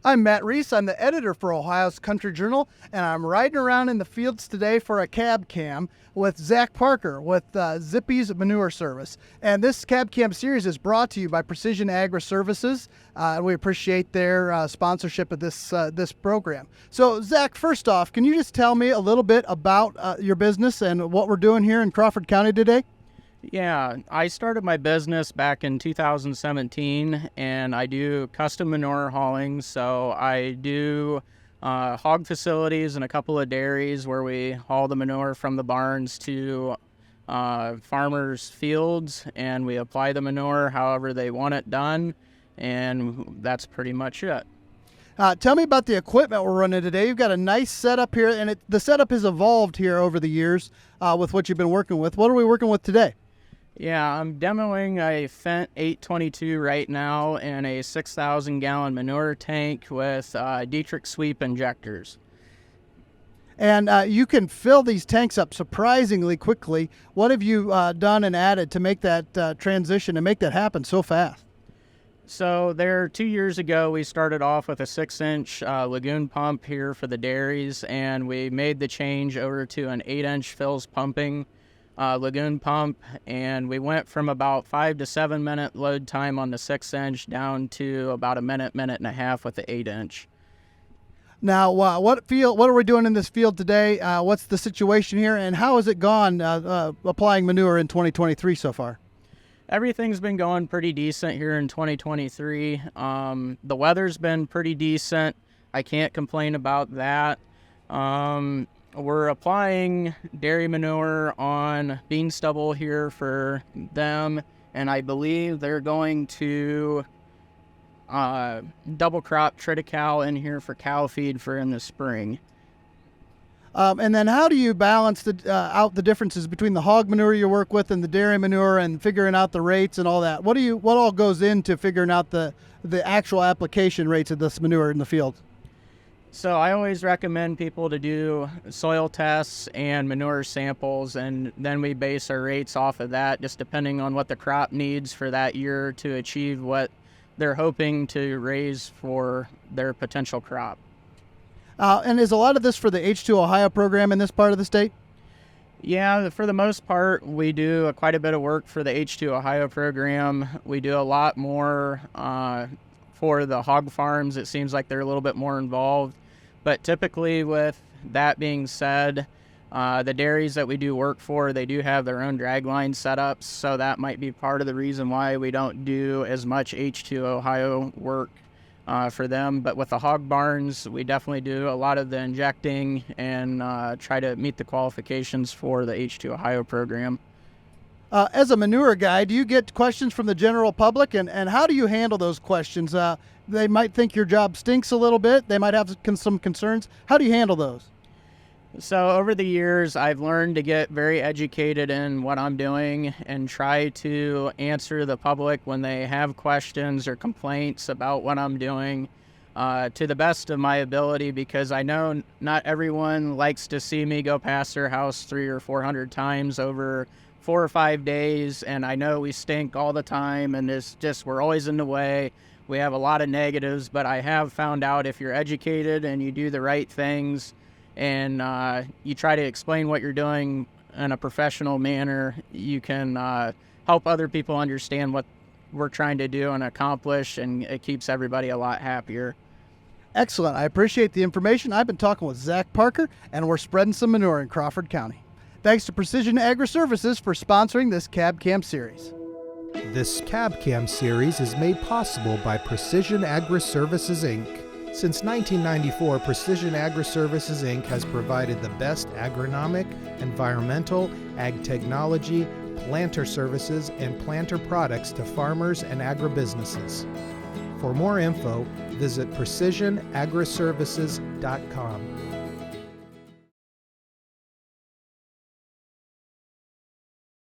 I'm Matt Reese. I'm the editor for Ohio's Country Journal, and I'm riding around in the fields today for a cab cam with Zach Parker with Zippy's Manure Service. And this cab cam series is brought to you by Precision Agri Services, and we appreciate their sponsorship of this program. So, Zach, first off, can you just tell me a little bit about your business and what we're doing here in Crawford County today? Yeah, I started my business back in 2017, and I do custom manure hauling. So I do hog facilities and a couple of dairies where we haul the manure from the barns to farmers' fields, and we apply the manure however they want it done, and that's pretty much it. Tell me about the equipment we're running today. You've got a nice setup here, and the setup has evolved here over the years with what you've been working with. What are we working with today? Yeah, I'm demoing a Fendt 822 right now and a 6,000-gallon manure tank with Dietrich sweep injectors. And you can fill these tanks up surprisingly quickly. What have you done and added to make that transition and make that happen so fast? So 2 years ago, we started off with a 6-inch lagoon pump here for the dairies, and we made the change over to an 8-inch fills pumping lagoon pump, and we went from about 5 to 7 minute load time on the 6-inch down to about a minute and a half with the 8-inch. Now, what are we doing in this field today? What's the situation here, and how has it gone applying manure in 2023 so far? Everything's been going pretty decent here in 2023. The weather's been pretty decent. I can't complain about that. We're applying dairy manure on bean stubble here for them, and I believe they're going to double crop triticale in here for cow feed for in the spring. And then how do you balance out the differences between the hog manure you work with and the dairy manure and figuring out the rates and all that? What all goes into figuring out the actual application rates of this manure in the field? So I always recommend people to do soil tests and manure samples, and then we base our rates off of that, just depending on what the crop needs for that year to achieve what they're hoping to raise for their potential crop. And is a lot of this for the H2 Ohio program in this part of the state? Yeah, for the most part, we do quite a bit of work for the H2 Ohio program. We do a lot more for the hog farms. It seems like they're a little bit more involved. But typically, with that being said, the dairies that we do work for, they do have their own drag line setups. So that might be part of the reason why we don't do as much H2 Ohio work for them. But with the hog barns, we definitely do a lot of the injecting and try to meet the qualifications for the H2 Ohio program. As a manure guy, do you get questions from the general public, and how do you handle those questions? They might think your job stinks a little bit. They might have some concerns. How do you handle those? So over the years, I've learned to get very educated in what I'm doing and try to answer the public when they have questions or complaints about what I'm doing to the best of my ability, because I know not everyone likes to see me go past their house 300 or 400 times over 4 or 5 days, and I know we stink all the time, and we're always in the way. We have a lot of negatives, but I have found out if you're educated and you do the right things and you try to explain what you're doing in a professional manner, you can help other people understand what we're trying to do and accomplish, and it keeps everybody a lot happier. Excellent. I appreciate the information. I've been talking with Zach Parker, and we're spreading some manure in Crawford County. Thanks to Precision Agri Services for sponsoring this Cab Cam series. This Cab Cam series is made possible by Precision Agri Services, Inc. Since 1994, Precision Agri Services, Inc. has provided the best agronomic, environmental, ag technology, planter services, and planter products to farmers and agribusinesses. For more info, visit precisionagriservices.com.